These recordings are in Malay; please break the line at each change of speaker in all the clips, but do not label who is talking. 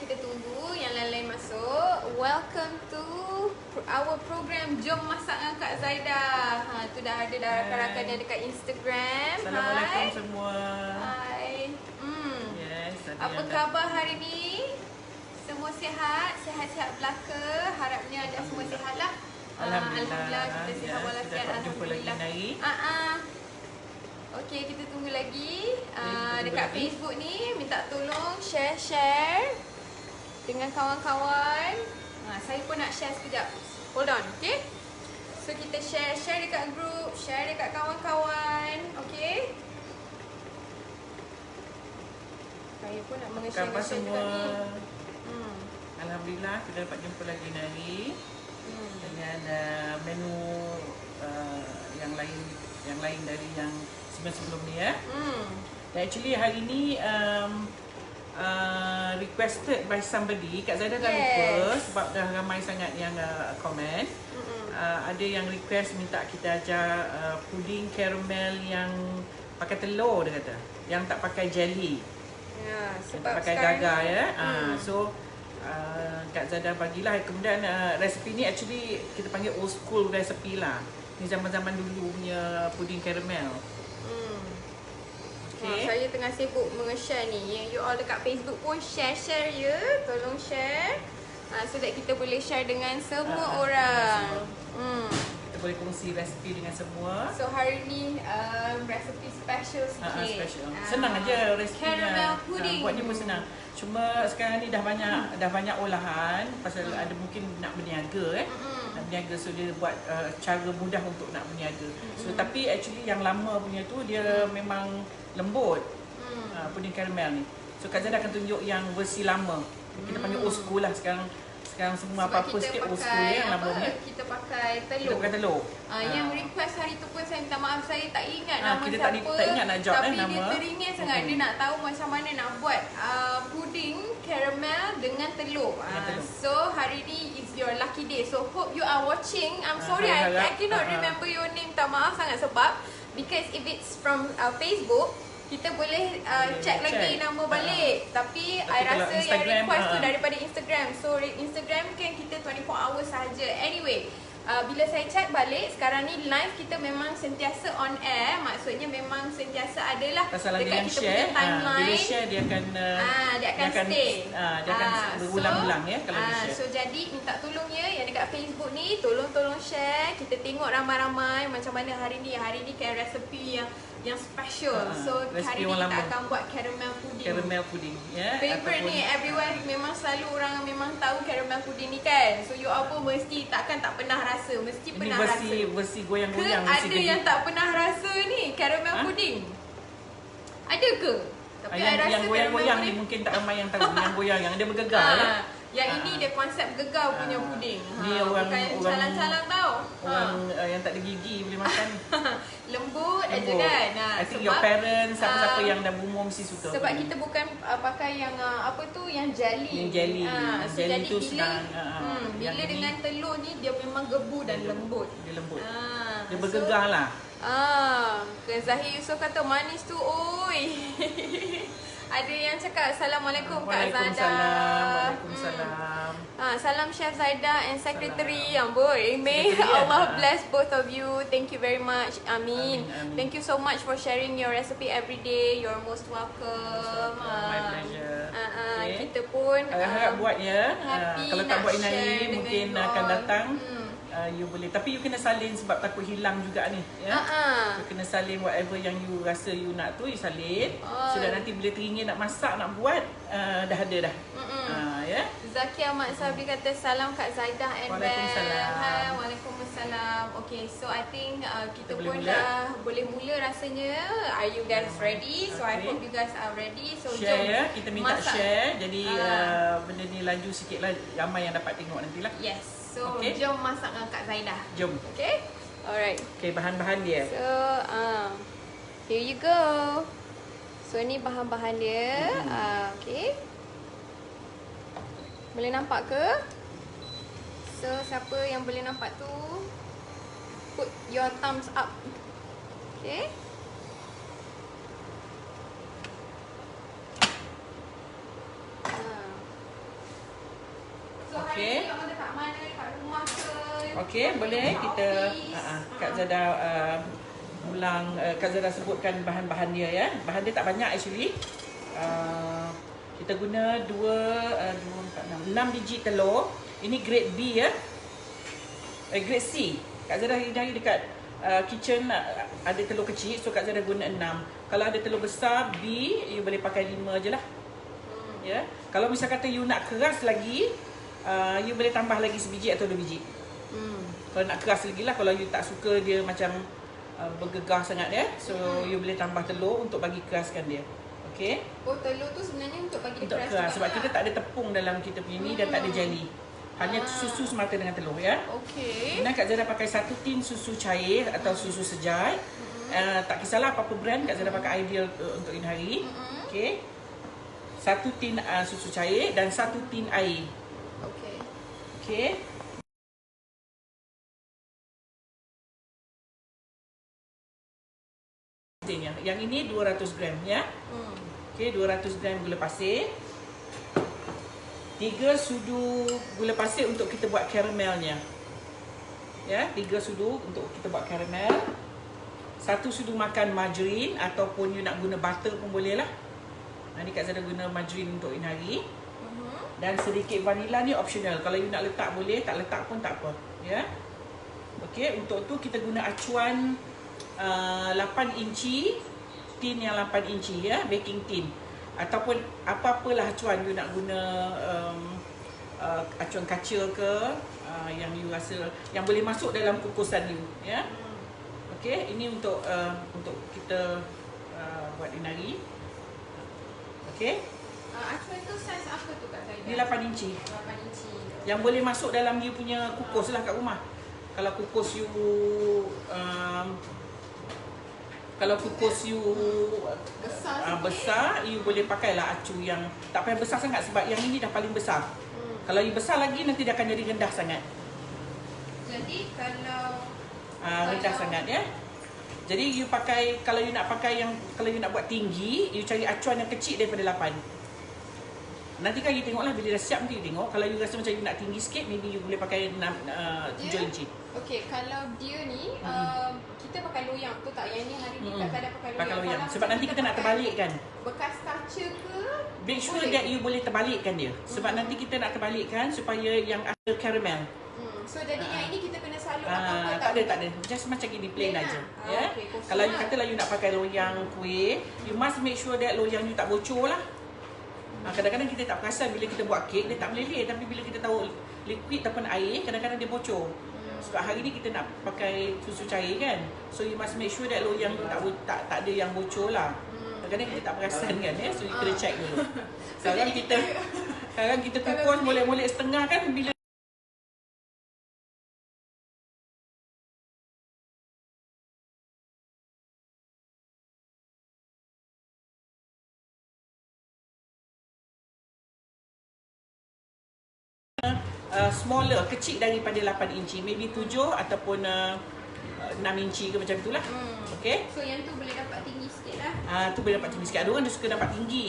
kita tunggu yang lain-lain masuk. Welcome to our program Jom Masak dengan Kak Zaidah. Tu dah ada rakan-rakan yang dekat Instagram.
Assalamualaikum semua.
Hai.
Yes,
Apa khabar hari ni? Semua sihat? Sihat-sihat belaka? Harapnya anda semua sihat lah. Alhamdulillah kita sihat walafiat.
Jumpa lagi hari.
Okey, kita tunggu lagi. Dekat Facebook ni minta tolong share dengan kawan-kawan. Saya pun nak share sekejap. Hold on, okey? So kita share dekat group, share dekat kawan-kawan, okey? Saya pun nak
Khabar
menge-share
semua.
dekat ni.
Alhamdulillah kita dapat jumpa lagi hari dengan menu yang lain dari yang sebelum ni ya. Actually hari ni requested by somebody. Kak Zaidah dah lupa sebab dah ramai sangat yang komen. Ada yang request minta kita ajar puding caramel yang pakai telur, dia kata, yang tak pakai jelly.
Ya, sebab
tak pakai gagar ya. So Kak Zaidah bagilah. Kemudian resipi ni actually kita panggil old school recipe lah. Ni zaman-zaman dulu punya puding caramel.
Saya tengah sibuk menge-share ni. Yang you all dekat Facebook pun share ya. Tolong share. So that kita boleh share dengan semua orang.
Kita boleh kongsi resipi dengan semua.
So hari ni resipi special sikit.
Special. Senang aja resipinya.
Caramel pudding.
Buatnya pun senang. Cuma sekarang ni dah banyak olahan pasal ada mungkin nak berniaga nak berniaga, so dia buat cara mudah untuk nak berniaga. So tapi actually yang lama punya tu dia memang lembut. Puding caramel ni. So Kak Zaidah akan tunjuk yang versi lama. Kita panggil old school lah sekarang semua apa-apa sikit old school yang lama punya.
Kita pakai telur.
Kita pakai telur.
Yang request hari tu pun saya minta maaf, saya tak ingat nama
kita
siapa.
tak ingat nak jot
tapi
nama.
dia teringin sangat. Dia nak tahu macam mana nak buat puding caramel dengan telur. So hari ni is your lucky day. So hope you are watching. I'm sorry I cannot remember your name. Tak maaf sangat sebab because if it's from Facebook, kita boleh check lagi nama balik. Tapi I rasa yang request tu daripada Instagram. So Instagram kan kita 24 hours saja. Anyway, bila saya check balik, sekarang ni live kita memang sentiasa on air. Maksudnya memang sentiasa adalah dekat kita punya timeline.
Bila share dia akan
stay.
Dia akan berulang-ulang ya kalau dia share.
So jadi minta tolong ya yang dekat Facebook ni, tolong share. Kita tengok ramai-ramai macam mana hari ni kan resepi yang special. So hari ni kita akan buat caramel pudding.
Ya.
Favorite ni, everyone memang selalu orang memang tahu caramel pudding ni kan. So you all pun mesti tak pernah rasa, mesti
ini
pernah rasa.
Versi goyang-goyang.
Ada yang tak pernah rasa ni caramel pudding? Ada ke? Tapi
yang goyang-goyang ni mungkin tak ramai yang tahu. Yang goyang, yang dia bergegar ya.
Yang ini dia konsep gegar punya puding.
Ni orang
calang-calang tau.
Orang yang tak ada gigi boleh makan.
Lembut aja kan.
I think your parents, siapa-siapa yang dah berumur mesti suka.
Sebab kita bukan pakai yang apa tu, yang jelly.
Yang jelly.
So
jelly
jadi
tu
bila dengan telur ni dia memang gebu dan lembut.
Dia lembut. Dia bergegar lah.
Zahir Yusof kata manis tu oi. Ada yang cakap Assalamualaikum Kak Zaidah.
Waalaikumsalam.
Salam Chef Zaidah and Secretary. Amboi, may Allah bless both of you. Thank you very much. Amin. Thank you so much for sharing your recipe every day. You're most welcome.
My pleasure.
Kita pun
harap buat ya. Kalau tak buat ini hari mungkin akan datang. You boleh, tapi you kena salin sebab takut hilang juga ni ya. You kena salin whatever yang you rasa you nak tu, you salin. Sudah nanti bila teringin nak masak, nak buat, dah ada dah. Ya.
Zaki Ahmad Sabri kata salam Kak Zaidah and
Waalaikumsalam.
Hai, Waalaikumsalam. Okay, so I think kita pun dah boleh mula rasanya. Are you guys ready? So I hope you guys are ready. So
share
jom
ya, kita minta
masak.
Share. Jadi benda ni laju sikit lah, ramai yang dapat tengok nantilah.
Yes. So jom masak dengan Kak Zaidah.
Jom.
Okay. Alright.
Okay, bahan-bahan dia.
So here you go. So ni bahan-bahan dia. Okay. Boleh nampak ke? So siapa yang boleh nampak tu, put your thumbs up. Okay.
Okey.
Kalau dekat mana, dekat rumah ke.
Okey, boleh kita Kak Zada ulang, Kak Zada sebutkan bahan-bahan dia ya. Bahan dia tak banyak actually. Kita guna 2, 4, 6 biji telur. Ini grade B ya. Grade C. Kak Zada hari dekat kitchen ada telur kecil, so Kak Zada guna 6. Kalau ada telur besar B, you boleh pakai 5 je lah. Ya. Kalau misal kata you nak keras lagi, you boleh tambah lagi sebiji atau 2 biji. Kalau nak keras lagi lah, kalau you tak suka dia macam bergegar sangat ya, so you boleh tambah telur untuk bagi keraskan dia. Okey.
Oh, telur tu sebenarnya untuk bagi
Untuk keras sebab kita tak ada tepung dalam kita punya ni dan tak ada jelly. Hanya susu semata dengan telur ya.
Okey.
Dan Kak Zada pakai 1 tin susu cair atau susu sejat. Tak kisahlah apa-apa brand, Kak Zada pakai Ideal untuk ini hari. Okey. 1 tin susu cair dan 1 tin air.
Okey.
Okey. Yang ini 200 gram ya. Okey, 200 gram gula pasir. 3 sudu gula pasir untuk kita buat karamelnya. Ya, 3 sudu untuk kita buat karamel. 1 sudu makan margarine ataupun you nak guna butter pun boleh lah. Ni Kak Zada guna margarine untuk ini hari. Dan sedikit vanilla ni optional. Kalau you nak letak boleh, tak letak pun tak apa. Ya. Okey, untuk tu kita guna acuan 8 inci, tin yang 8 inci ya, baking tin. Ataupun apa-apalah acuan you nak guna, acuan kaca ke, yang you rasa yang boleh masuk dalam kukusan you ya. Okey, ini untuk kita buat inari. Okey.
Acuan tu saiz apa tu Kak Zaida?
Ni 8 inci.
8 inci.
Yang boleh masuk dalam you punya kukus lah kat rumah. Kalau kukus you besar, you boleh pakailah acu yang tak payah besar sangat sebab yang ini dah paling besar. Kalau you besar lagi nanti dia akan jadi rendah sangat.
Jadi kalau
rendah sangat ya. Jadi you pakai, kalau you nak buat tinggi, you cari acuan yang kecil daripada 8. Nanti kan you tengoklah bila dah siap nanti you tengok. Kalau you rasa macam you nak tinggi sikit, maybe you boleh pakai 7 inci.
Okey, kalau dia ni kita pakai loyang tu tak? Yang ni hari ni Kak Zada pakai
loyang. Sebab nanti kita nak terbalikkan.
Bekas kaca ke?
Make sure that you boleh terbalikkan dia. Sebab nanti kita nak terbalikkan supaya yang ada caramel.
So jadi yang ini kita kena salut
tak ada. Just macam gini plain aja. Ya. Okay, kalau you katalah you nak pakai loyang kuih, you must make sure that loyang you tak bocor lah. Kadang-kadang kita tak perasan bila kita buat kek dia tak meleleh, tapi bila kita tahu liquid ataupun air, kadang-kadang dia bocor. Sebab hari ni kita nak pakai susu cair kan. So you must make sure that loyang tu tak ada yang bocor lah. Kadang-kadang kita tak perasan kan ya. So you kena check dulu. Sekarang kita kukus molek-molek setengah kan, bila smaller, kecil daripada 8 inci, maybe 7 ataupun 6 inci ke macam itulah. Okey.
So yang tu boleh dapat tinggi sikit lah.
Tu boleh dapat tinggi sikit. Ada orang dia suka dapat tinggi.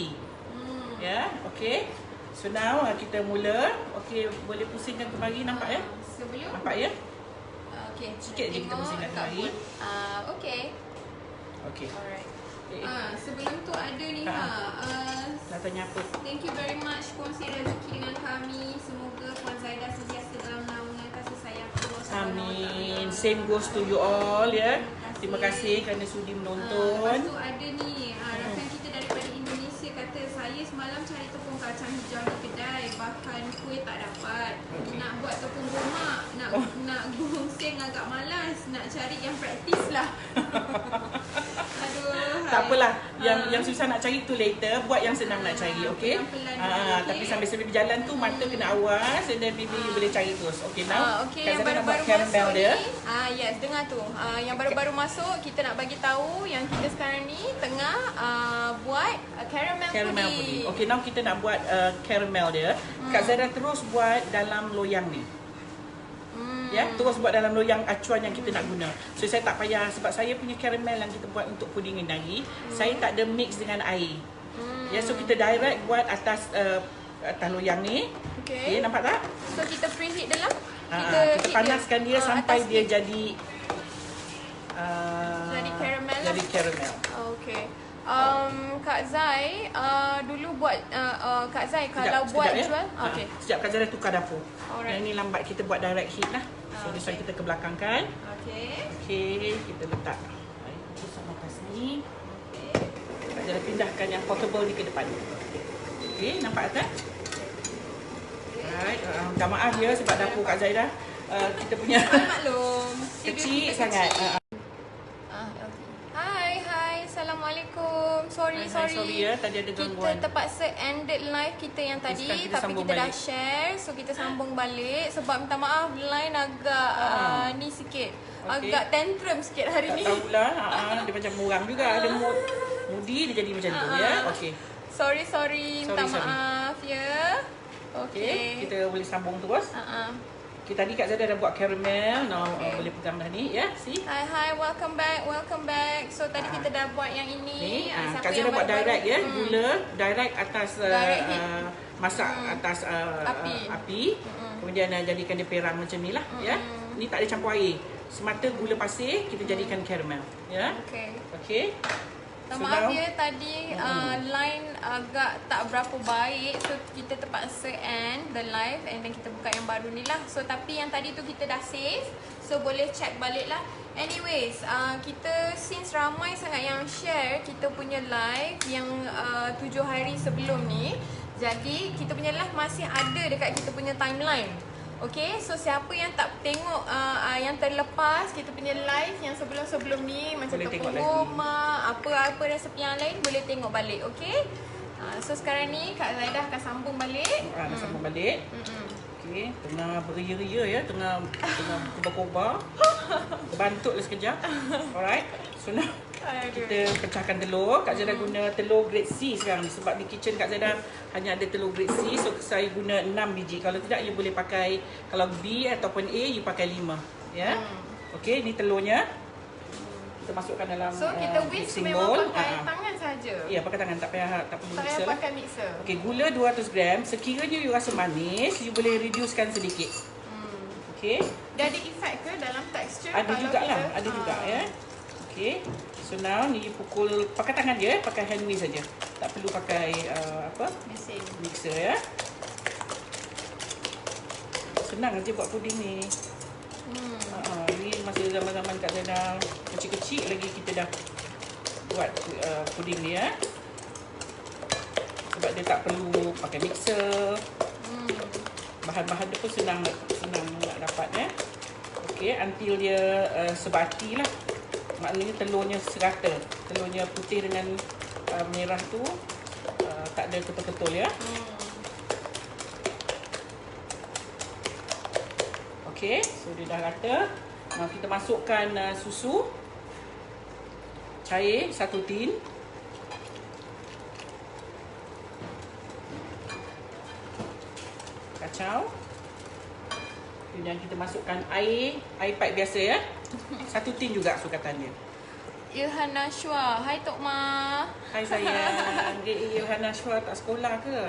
Ya, okey. So now kita mula. Okey, boleh pusingkan kemari, nampak ya?
Sebelum
nampak ya?
Okey,
sikit je kita pusingkan kemari.
Okey.
Okey.
Alright. Sebelum tu ada ni
nak tanya apa?
Thank you very much kongsi rezeki dengan kami. Semoga Puan Zaida sentiasa dalam naungan kasih sayang Allah.
Amin. Same goes to you all ya. Terima kasih kerana sudi menonton.
Lepas tu ada ni rakan kita daripada Indonesia kata, saya semalam cari tepung kacang hijau di kedai, bahkan kuih tak dapat. Nak buat tepung gomak, nak gungseng agak malas, nak cari yang praktis lah. Aduh.
Tak apalah, yang susah nak cari tu later, buat yang senang nak cari, okey? Tapi sambil-sambil berjalan tu mata kena awas, and then maybe you boleh cari terus. Okey, now
yang baru-baru masuk ni, yes, dengar tu. Yang baru-baru masuk, kita nak bagi tahu yang kita sekarang ni tengah buat caramel pudding.
Okey, now kita nak buat caramel dia. Kak Zada terus buat dalam loyang ni. Ya, terus buat dalam loyang acuan yang kita nak guna. So saya tak payah, sebab saya punya caramel yang kita buat untuk puding inari, saya tak ada mix dengan air. Ya, so kita direct buat atas loyang ni. Okay, nampak tak?
So kita preheat dalam.
Kita panaskan dia sampai dia
heat.
jadi
caramel.
Jadi caramel.
Okay. Kak Zai, dulu buat Kak Zai kalau buat jual. Okay.
Sekejap Kak Zai dah tukar dapur.
Alright.
Yang ni lambat kita buat direct heat lah. So this one kita ke belakang kan.
Okay.
Okay, kita letak air pusat atas ni. Kak Zai dah pindahkan yang portable ni ke depan. Okay, nampak tak? Alright, minta maaf ya sebab dapur Kak Zai dah kita punya
maklum.
kecil sangat.
Hai, Assalamualaikum. Sorry.
Sorry ya, tadi ada gangguan.
Kita terpaksa ended live kita yang tadi, tapi kita dah share. So kita sambung balik. Sebab minta maaf, line agak ni sikit. Agak tantrum sikit hari ni.
Tak tahulah, dia macam murang juga. Ada moody dia jadi macam tu ya. Okay.
Sorry. Minta maaf ya. Okay.
Kita boleh sambung terus. Okay, tadi Kak Zada dah buat caramel. Now boleh pegang dah ni ya. See?
Hai, welcome back. So tadi kita dah buat yang ini.
Kak Zada buat direct ya. Gula direct atas masak atas api. Kemudian jadikan dia perang macam ni lah ya. Ni tak ada campur air. Semata gula pasir kita jadikan caramel ya. Okay.
Maaf ya tadi line agak tak berapa baik. So kita terpaksa end the live and then kita buka yang baru ni lah. So tapi yang tadi tu kita dah save. So boleh check balik lah. Anyways, kita since ramai sangat yang share kita punya live yang 7 hari sebelum ni. Jadi kita punya live masih ada dekat kita punya timeline. Okay, so siapa yang tak tengok yang terlepas kita punya live yang sebelum-sebelum ni macam tepung goma, apa-apa resepi yang lain boleh tengok balik, okay? So sekarang ni Kak Zaidah akan sambung balik.
Sambung balik. Okay, tengah beria-ria ya, tengah berkobar. Terbantuklah sekejap. Alright. So now kita pecahkan telur. Kak Zaidah guna telur grade C sekarang ni sebab di kitchen Kak Zaidah hanya ada telur grade C. So saya guna 6 biji. Kalau tidak you boleh pakai, kalau B ataupun A you pakai 5 ya. Okey, ni telurnya. Kita masukkan dalam
so kita whisk memang pakai tangan saja.
Ya, pakai tangan, tak perlu mixer.
Pakai mixer.
Okey, gula 200 gram. Sekiranya you rasa manis, you boleh reducekan sedikit. Okey.
Dia ada efek ke dalam tekstur?
Ada jugalah, ada juga ya. Okey. So now ni pukul pakai tangan je, pakai hand whisk saja. Tak perlu pakai
mesin.
Mixer ya. Senang aja buat puding ni. Ni masa zaman-zaman Kak Zaidah kecil-kecil lagi kita dah buat puding ni ya. Sebab dia tak perlu pakai mixer. Bahan-bahan dia pun senang nak dapat ya. Okey, until dia sebati lah. Maknanya telurnya serata. Telurnya putih dengan merah tu tak ada ketul-ketul ya. Okey, so dia dah rata. Now kita masukkan susu cair 1 tin. Kacau. Kemudian kita masukkan air pipe biasa ya. 1 tin juga sukatan dia.
Ilhan Nashwa. Hai Tok Ma.
Hai sayang. Ilhan Nashwa tak sekolah ke?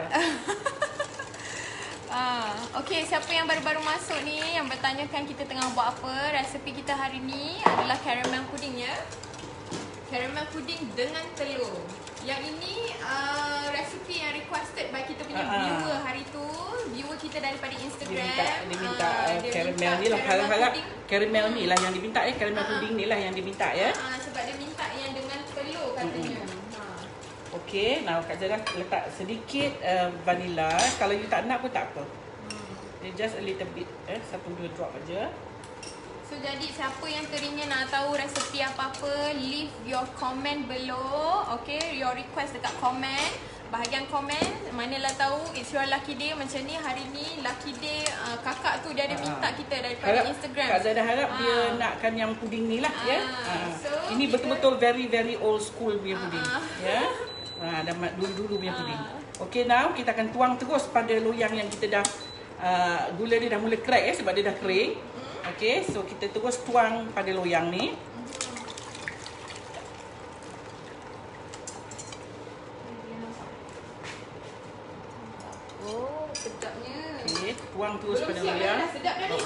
Okay, siapa yang baru-baru masuk ni yang bertanyakan kita tengah buat apa, resepi kita hari ni adalah caramel pudding ya. Caramel pudding dengan telur. Yang ini resepi yang requested by kita punya viewer hari tu. Viewer kita daripada Instagram.
Dia minta caramel ni lah. Harap-harap caramel ni lah yang diminta ya. Caramel pudding ni lah yang diminta ya.
Sebab dia minta yang dengan telur katanya.
Okey, now Kak Zaidah letak sedikit vanilla. Kalau you tak nak pun tak apa. Just a little bit, 1-2 drop aja.
So jadi siapa yang teringin nak tahu resepi apa-apa, leave your comment below. Okay, your request dekat komen. Bahagian komen, manalah tahu it's your lucky day macam ni. Hari ni lucky day kakak tu dia ada minta kita daripada Instagram.
Kak Zaidah harap dia nakkan yang puding ni lah ya.
So
ini betul-betul very old school punya puding ya. Dah dulu punya puding. Okay, now kita akan tuang terus pada loyang yang kita dah gula dia dah mula crack ya sebab dia dah kering. Okay, so kita terus tuang pada loyang ni.
Oh, sedapnya.
tuang terus
Belum
pada
siap
loyang.
dah, sedap dah ni.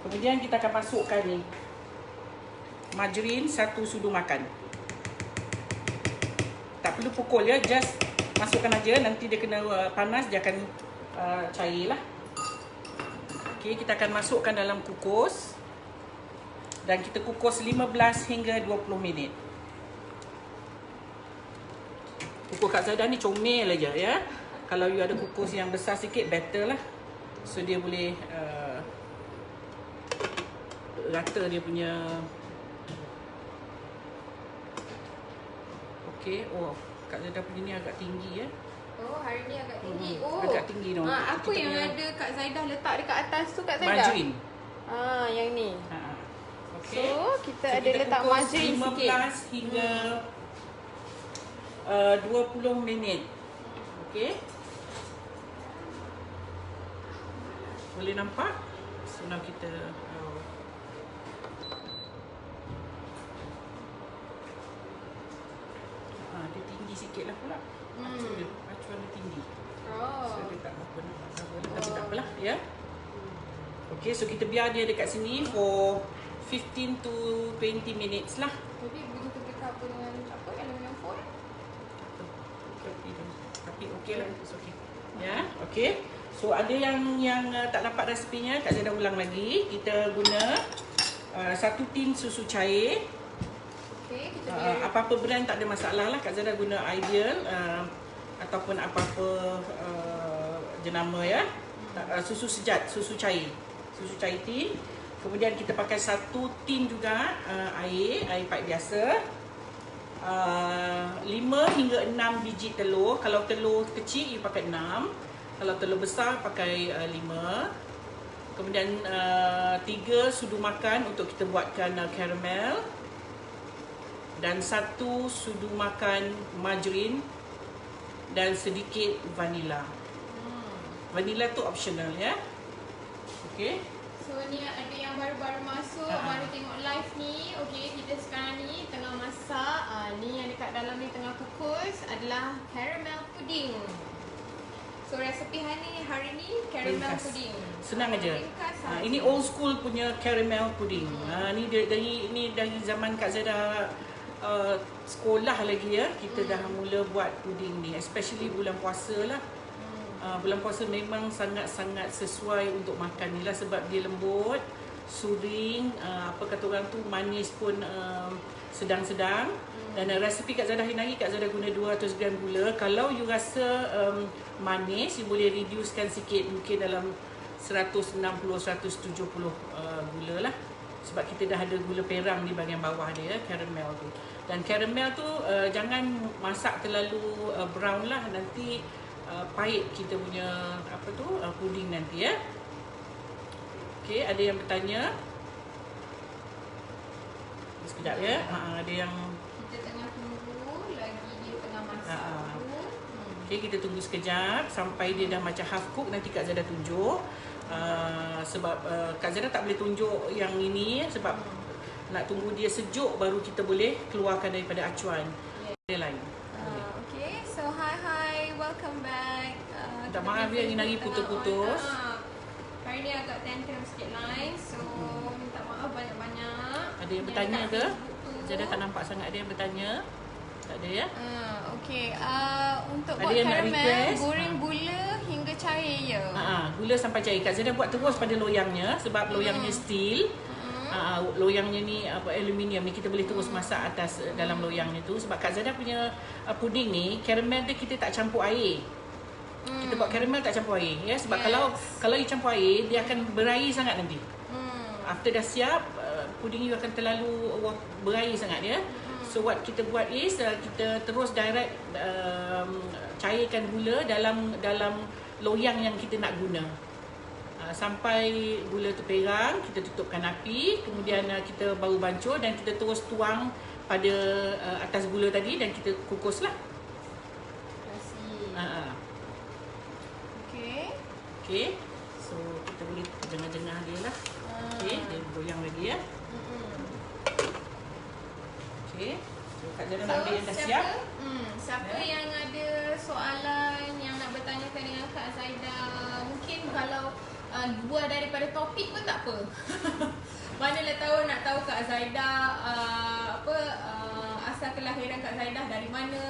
Kemudian kita akan masukkan ni margarin 1 sudu makan. Tak perlu pukul ya, just masukkan aja, nanti dia kena panas dia akan cair lah. Okey, kita akan masukkan dalam kukus dan kita kukus 15 hingga 20 minit. Kukus Kak Zaidah ni comel aja ya. Kalau you ada kukus yang besar sikit better lah. So dia boleh rata dia punya. Okey, oh Kak Zaidah punya ni agak tinggi ya.
Oh, hari ni agak tinggi. Oh.
Agak tinggi no.
Apa
Kita
yang
punya
ada Kak Zaidah letak dekat atas tu Kak Zaidah?
margarin.
Yang ni.
Okey.
So, kita ada letak margarin
15
sikit.
hingga 20 minit. Okey. Boleh nampak? So now kita dia tinggi sikit lah pula. Acuan dia tinggi. So dia tak apa nampak tapi tak apalah ya. Okey, so kita biar dia dekat sini for 15 to 20 minutes lah.
Jadi begitu kita cover dengan apa? Aluminium foil.
Tapi okey lah, it's okay. Ya, okey. So ada yang tak dapat resepinya, Kak Zaidah ulang lagi. Kita guna 1 tin susu cair.
Okey, kita biar
Apa-apa brand tak ada masalah lah. Kak Zaidah guna Ideal ataupun apa-apa jenama ya. Susu sejat, susu cair tin. Kemudian kita pakai 1 tin juga air pipe biasa. 5 hingga 6 biji telur. Kalau telur kecil you pakai 6. Kalau telur besar pakai 5. Kemudian 3 sudu makan untuk kita buatkan caramel. Dan 1 sudu makan margarin dan sedikit vanila. Vanila tu optional ya. Okey.
So ni ada yang baru-baru masuk, baru tengok live ni. Okey, kita sekarang ni tengah masak. Ni yang dekat dalam ni tengah kukus adalah caramel pudding. So resepi hari ni caramel
Ringkas.
pudding.
Senang aja.
Ringkas
Ini old school punya caramel pudding. Ni dari zaman Kak Zaidah sekolah lagi ya. Kita dah mula buat pudding ni, especially bulan puasa lah. Bulan puasa memang sangat-sangat sesuai untuk makan ni lah sebab dia lembut, soothing, apa kata orang tu, manis pun sedang-sedang. Dan resepi Kak Zaidah hari Kak Zaidah guna 200 gram gula. Kalau you rasa manis, you boleh reducekan sikit, mungkin dalam 160-170 gula lah. Sebab kita dah ada gula perang di bahagian bawah dia, caramel tu. Dan caramel tu jangan masak terlalu brown lah, nanti pahit kita punya puding nanti ya. Okey, ada yang bertanya. Sekejap ya. Ada yang
kita tengah tunggu lagi, dia tengah masak.
Okey, kita tunggu sekejap sampai dia dah macam half cook, nanti Kak Zaidah tunjuk. Sebab Kak Zaidah tak boleh tunjuk yang ini sebab nak tunggu dia sejuk baru kita boleh keluarkan daripada acuan. Dia lain.
Okay, so hi, welcome back.
Minta maaf ya, hari putus-putus.
Hari ni agak tantrum sikit line, so minta maaf banyak-banyak.
Ada yang bertanya ke? Zaidah tak nampak sangat ada yang bertanya. Tak ada ya?
Okay, untuk
Ada
buat
yang nak
caramel,
request?
goreng gula hingga cair je.
Gula sampai cair. Kak Zaidah buat terus pada loyangnya sebab loyangnya steel. Loyangnya ni aluminium ni, kita boleh terus masak atas dalam loyangnya tu. Sebab Kak Zaidah punya puding ni, caramel dia kita tak campur air. Kita buat caramel tak campur air ya, sebab kalau you campur air dia akan berair sangat nanti. After dah siap, puding you akan terlalu berair sangat ya. So what kita buat is kita terus direct cairkan gula dalam loyang yang kita nak guna. Sampai gula tu perang, kita tutupkan api, kemudian kita baru bancuh dan kita terus tuang pada atas gula tadi dan kita kukuslah. Okey. So kita boleh jengah-jengah dia lah. Okey, dia goyang lagi ya. Okey. So Kak Zaidah nak ambil yang dah siap.
Siapa yang ada soalan yang nak bertanyakan dengan Kak Zaidah, mungkin kalau luar daripada topik pun tak apa. Manalah tahu, nak tahu Kak Zaidah asal kelahiran Kak Zaidah dari mana,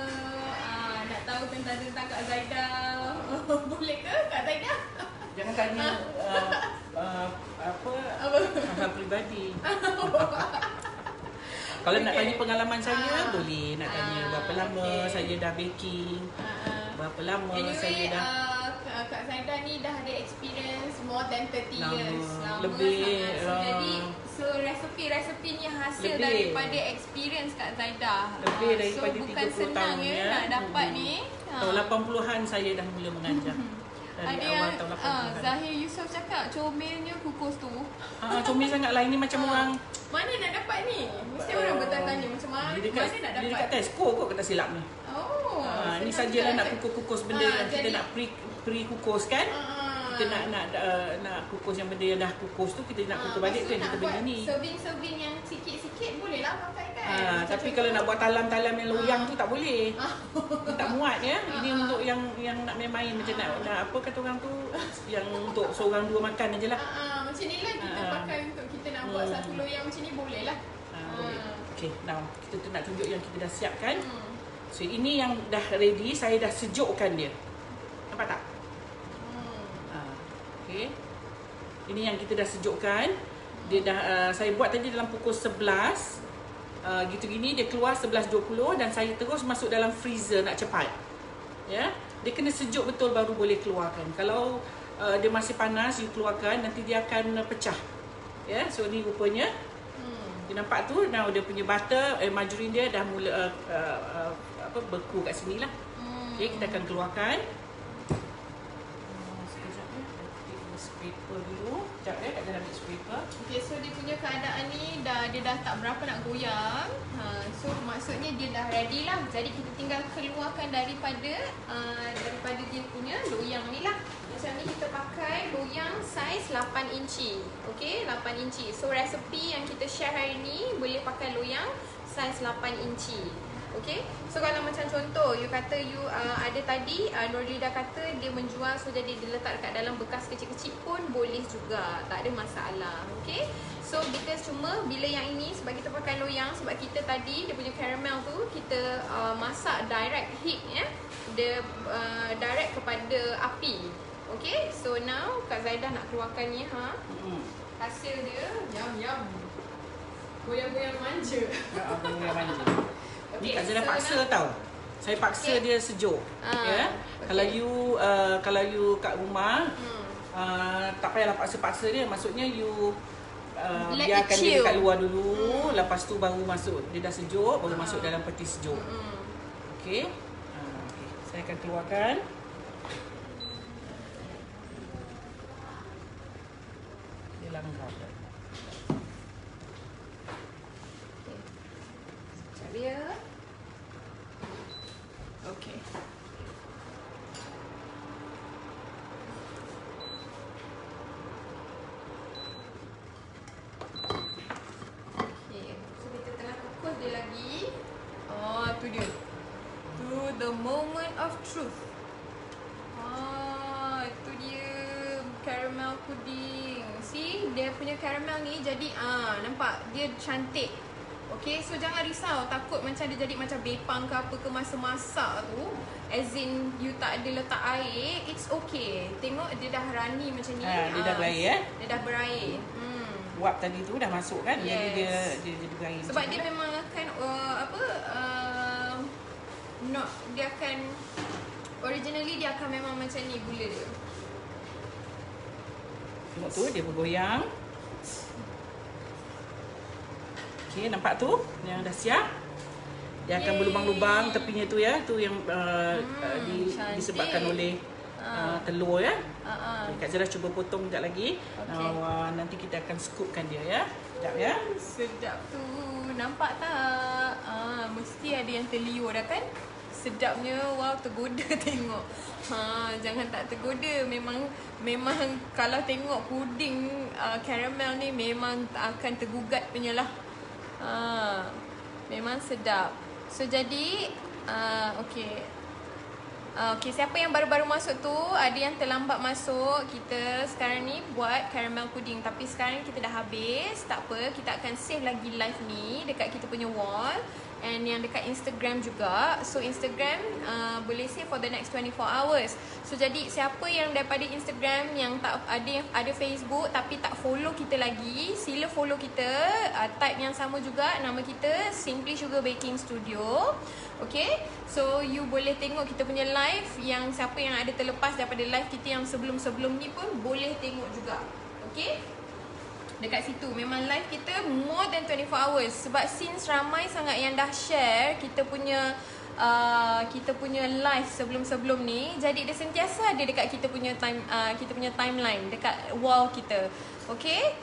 nak tahu tentang Kak Zaidah. Boleh ke Kak Zaidah?
Jangan tanya hal peribadi. Kalau nak tanya pengalaman saya, boleh nak tanya berapa lama saya dah baking, berapa lama saya dah.
Kak Zaidah ni dah ada experience more than 30 years. Lama
lebih,
sangat. So, jadi resepi ni hasil
lebih.
daripada experience Kak Zaidah.
Lebih daripada
so, bukan
30
senang
tahun
nak dapat ni.
Tahun 80-an saya dah mula mengajar. Dari
Ada
awal
yang
tahun 80-an.
Zahir Yusof cakap comelnya kukus tu.
Comel sangat lah. Ini macam orang
Mana nak dapat ni? Mesti orang bertanya macam mana
Dia
nak dapat?
dekat Tesco kot kata silap ni. Ni sajalah nak kukus-kukus benda yang kita nak pre-kukus kan. Kita nak kukus yang benda yang dah kukus tu, kita nak kukus balik tu yang kita beli ni.
Serving yang sikit-sikit boleh lah pakai kan.
Tapi kalau nak buat talam-talam yang loyang tu tak boleh. Tak muat ya. Ini untuk yang nak main-main macam nak apa kata orang tu, yang untuk seorang dua makan aje lah.
Macam ni lah kita pakai untuk kita nak buat satu loyang macam ni boleh lah.
Boleh. Okay, now kita tu nak tunjuk yang kita dah siapkan. So ini yang dah ready, saya dah sejukkan dia. Nampak tak? Okay. Ini yang kita dah sejukkan. Dia dah saya buat tadi dalam pukul 11. Gitu gini dia keluar 11.20 dan saya terus masuk dalam freezer nak cepat. Ya. Dia kena sejuk betul baru boleh keluarkan. Kalau dia masih panas you keluarkan nanti dia akan pecah. Ya, so ni rupanya. Dia nampak tu, now dia punya butter, margarine dia dah mula beku kat sini lah. Okay, kita akan keluarkan. Sekejap ya, kita scraper dulu. Sekejap ya, kat dalam scraper.
Okay, so dia punya keadaan ni dia dah tak berapa nak goyang. So maksudnya dia dah ready lah. Jadi kita tinggal keluarkan daripada dia punya loyang ni lah. Macam ni kita pakai loyang saiz 8 inci. Okay, 8 inci. So resepi yang kita share hari ni boleh pakai loyang saiz 8 inci. Okay, so kalau macam contoh you kata you ada tadi Nurlida kata dia menjual, so jadi dia letak dekat dalam bekas kecil-kecil pun boleh juga, tak ada masalah. Okay, so because cuma bila yang ini sebab kita pakai loyang, sebab kita tadi dia punya caramel tu kita masak direct heat ya, dia direct kepada api. Okay, so now Kak Zaidah nak keluarkan ni hasil dia yum goyang-goyang manja.
Goyang manja. Ni Kak Zaidah paksa tau. Saya paksa dia sejuk. Ya. Kalau you kat rumah tak payahlah paksa-paksa dia. Maksudnya you biarkan dia dekat luar dulu, lepas tu baru masuk. Dia dah sejuk baru masuk dalam peti sejuk. Okey. Okay. Saya akan keluarkan. Dia langgar.
Dia okey. So kita tengah kukus dia lagi. Tu dia. Tu the moment of truth. Itu dia caramel pudding. See, dia punya caramel ni jadi nampak dia cantik. Okay, so jangan risau takut macam dia jadi macam bepang ke apa ke masa masak tu, as in you tak ada letak air, it's okay. Tengok dia dah runny macam ni.
Dia dah berair
Dia dah berair.
Wap tadi tu dah masuk kan.
Yes.
Jadi dia jadi berair.
Sebab dia memang akan dia akan originally dia akan memang macam ni gula dia.
Tengok tu dia bergoyang. Okay, nampak tu yang dah siap. Dia akan berlubang-lubang tepinya tu ya. Tu yang disebabkan oleh telur ya. Kak Zaidah cuba potong sekejap lagi. Nanti kita akan scoopkan dia ya. Sekejap ya.
Sedap tu. Nampak tak? Mesti ada yang terliur dah kan? Sedapnya. Wow, tergoda tengok. Jangan tak tergoda. Memang kalau tengok puding caramel ni memang akan tergugat punya lah. Memang sedap. So jadi okay. Okay, siapa yang baru-baru masuk tu, ada yang terlambat masuk. Kita sekarang ni buat caramel pudding. Tapi sekarang kita dah habis. Tak apa, kita akan save lagi live ni dekat kita punya wall. And yang dekat Instagram juga. So Instagram boleh save for the next 24 hours. So jadi siapa yang daripada Instagram yang tak ada Facebook tapi tak follow kita lagi, sila follow kita. Type yang sama juga, nama kita Simply Sugar Baking Studio. Okay, so you boleh tengok kita punya live. Yang siapa yang ada terlepas daripada live kita yang sebelum-sebelum ni pun boleh tengok juga. Okay, dekat situ memang live kita more than 24 hours. Sebab since ramai sangat yang dah share kita punya live sebelum-sebelum ni, jadi dia sentiasa ada dekat kita punya timeline dekat wall kita. Okay,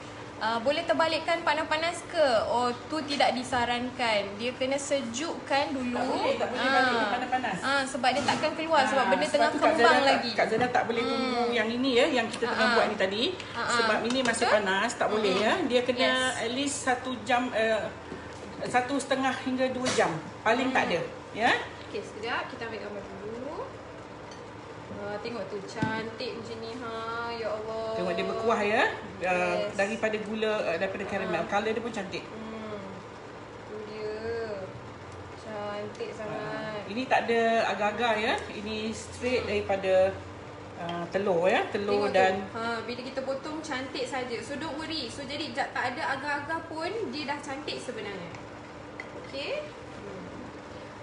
boleh terbalikkan panas-panas ke? Oh, tu tidak disarankan. Dia kena sejukkan dulu.
Tak boleh balik panas-panas.
Sebab dia takkan keluar sebab benda tengah kembang lagi.
Kak Zana tak boleh tunggu yang ini ya, yang kita tengah buat ni tadi. Sebab ini masih panas, tak boleh ya. Dia kena at least 1 jam, 1.5 hingga 2 jam. Paling tak ada, ya.
Okey, sekejap kita ambil gambar dulu. Tengok tu cantik macam ni ha. Ya Allah.
Tengok dia berkuah ya. Daripada gula, daripada caramel. Color dia pun cantik.
Tu dia. Cantik sangat.
Ini tak ada agar-agar ya. Ini straight daripada telur ya. Telur. Tengok dan
bila kita potong cantik saja. So don't worry. So jadi tak ada agar-agar pun dia dah cantik sebenarnya. Okey.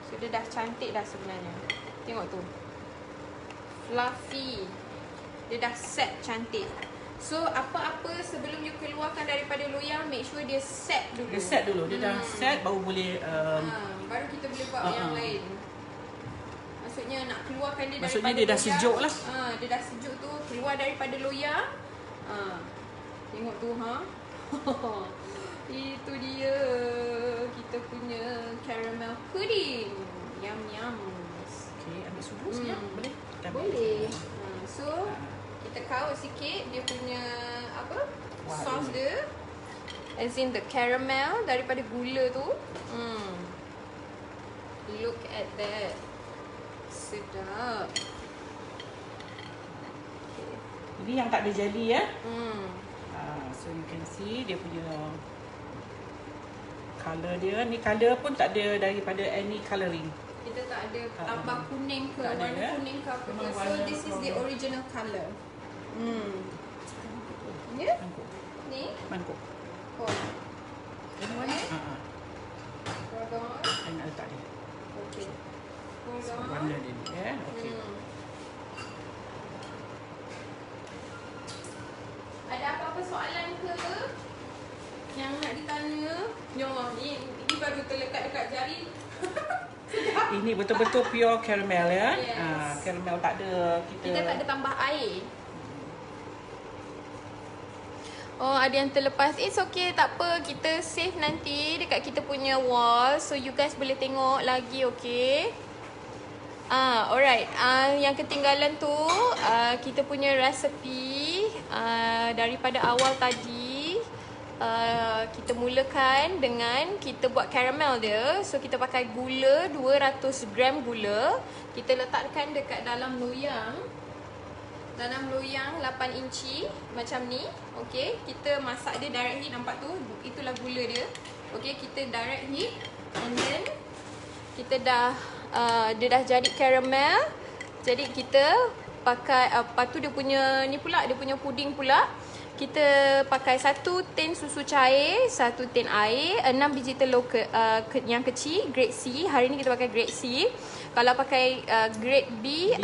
So dia dah cantik dah sebenarnya. Tengok tu. Fluffy. Dia dah set cantik. So apa-apa sebelum you keluarkan daripada loyang, make sure dia set dulu.
Dia set dulu. Dia dah set baru boleh
baru kita boleh buat yang lain. Maksudnya nak keluarkan dia daripada
dia dah sejuk lah.
Dia dah sejuk tu, keluar daripada loyang. Tengok tu ha. Itu dia kita punya caramel pudding. Yum yum.
Okey, ambil sudu sekejap. Boleh?
Boleh. So kita kaut sikit dia punya sauce dia. As in the caramel daripada gula tu. Look at that. Sedap. Okay.
Ini yang tak ada jelly ya. So you can see dia punya color dia. Ni color pun tak ada daripada any colouring.
Kita tak ada tambah kuning ke, warna kuning ke apa ke. So this is the original color. Ya?
Mangkuk.
Ni?
Mangkuk.
Oh.
Ini mana?
Hold on.
Saya nak letak dia.
Okay. Hold on.
Warna dia ni ya. Okey.
Ada apa-apa soalan ke yang nak ditanya? Ini baru terlekat dekat jari.
Ini betul-betul pure caramel ya.
Yes.
Caramel tak ada
Kita tak ada tambah air. Oh, ada yang terlepas. It's okay, tak apa. Kita save nanti dekat kita punya wall. So you guys boleh tengok lagi, okay? Alright. Yang ketinggalan tu kita punya resepi daripada awal tadi. Kita mulakan dengan kita buat caramel dia. So kita pakai gula 200 gram gula. Kita letakkan dekat dalam loyang. Dalam loyang 8 inci macam ni. Okey, kita masak dia direct heat, nampak tu? Itulah gula dia. Okey, kita direct heat and then kita dah dia dah jadi caramel. Jadi kita pakai apa tu dia punya ni pula, dia punya puding pula. Kita pakai 1 tin susu cair, 1 tin air, 6 biji telur yang kecil, grade C. Hari ni kita pakai grade C. Kalau pakai grade B,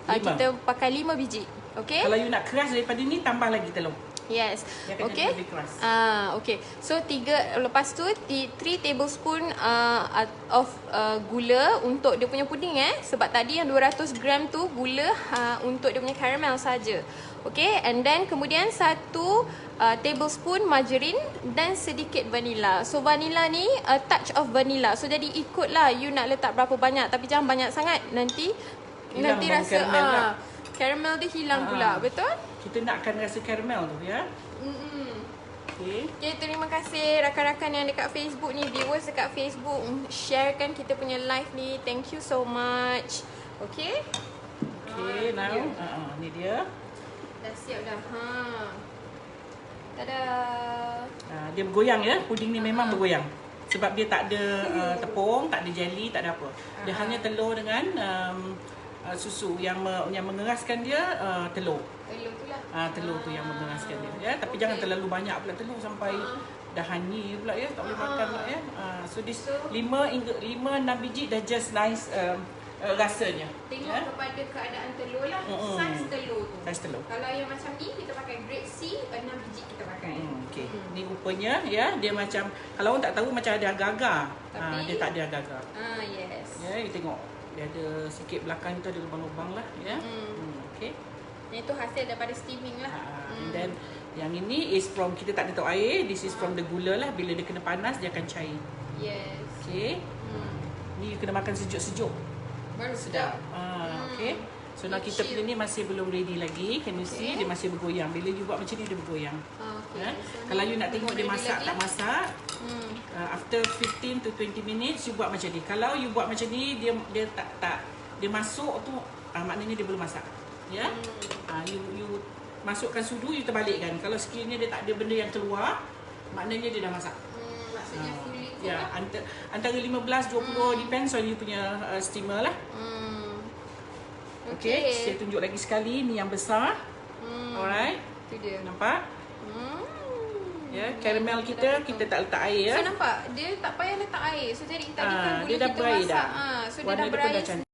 kita pakai 5 biji. Okay?
Kalau you nak keras daripada ni, tambah lagi telur.
Yes. Okay. Okay. So lepas tu 3 tablespoon of gula untuk dia punya puding sebab tadi yang 200 gram tu gula untuk dia punya caramel saja. Okay, and then kemudian 1 tablespoon margarine dan sedikit vanilla. So vanilla ni a touch of vanilla. So jadi ikutlah you nak letak berapa banyak, tapi jangan banyak sangat, nanti rasa caramel dia hilang pula. Betul?
Kita nakkan rasa caramel tu ya.
Okay, terima kasih rakan-rakan yang dekat Facebook ni, viewers dekat Facebook, sharekan kita punya live ni. Thank you so much. Okay.
Okay, now ni dia.
Dah siap dah. Tada.
Dia bergoyang ya. Puding ni memang bergoyang. Sebab dia tak ada tepung, tak ada jelly, tak ada apa. Dia hanya telur dengan susu yang mengeraskan dia telur.
Telur tu lah.
Telur tu yang mengeraskan dia ya. Tapi jangan terlalu banyak pula telur sampai dah honey pula ya, tak boleh makan pula ya. So this 5 6 biji dah just nice rasanya.
Tengok kepada keadaan telur lah. Saiz telur tu.
Saiz telur.
Kalau yang macam ni kita pakai grade C, 6 biji kita pakai.
Okey. Ni rupanya ya, dia macam kalau orang tak tahu macam ada agar-agar. Dia tak ada agar-agar.
Yes.
Ya, you tengok. Dia ada sikit belakang tu ada lubang-lubang lah ya. Okey.
Yang itu hasil daripada steaming lah.
And then yang ini is from kita tak letak air. This is from the gula lah. Bila dia kena panas dia akan cair.
Yes.
Okey. Ni you kena makan sejuk-sejuk.
Baru sedap.
Okey. So nak kita punya ni masih belum ready lagi. Can you see dia masih bergoyang. Bila you buat macam ni dia bergoyang.
Okay. So
kalau you nak tengok dia masak
lagi.
tak masak, after 15 to 20 minutes you buat macam ni. Kalau you buat macam ni dia tak dia masuk tu maknanya dia belum masak. Ya. You masukkan sudu, you terbalikkan. Kalau sekiranya dia tak ada benda yang keluar, maknanya dia dah masak.
Maksudnya fully cook
ya,
lah.
antara 15-20 depends on you punya steamer lah. Okay, saya tunjuk lagi sekali ni yang besar. Alright.
Itu dia.
Nampak? Ya, caramel kita tak letak air ya.
So nampak, dia tak payah letak air. So jadi tadi kan
dia
gula
dah
kita
berair
masak.
dah.
So dia
Warna
dah
dia pun
berair
dah cantik.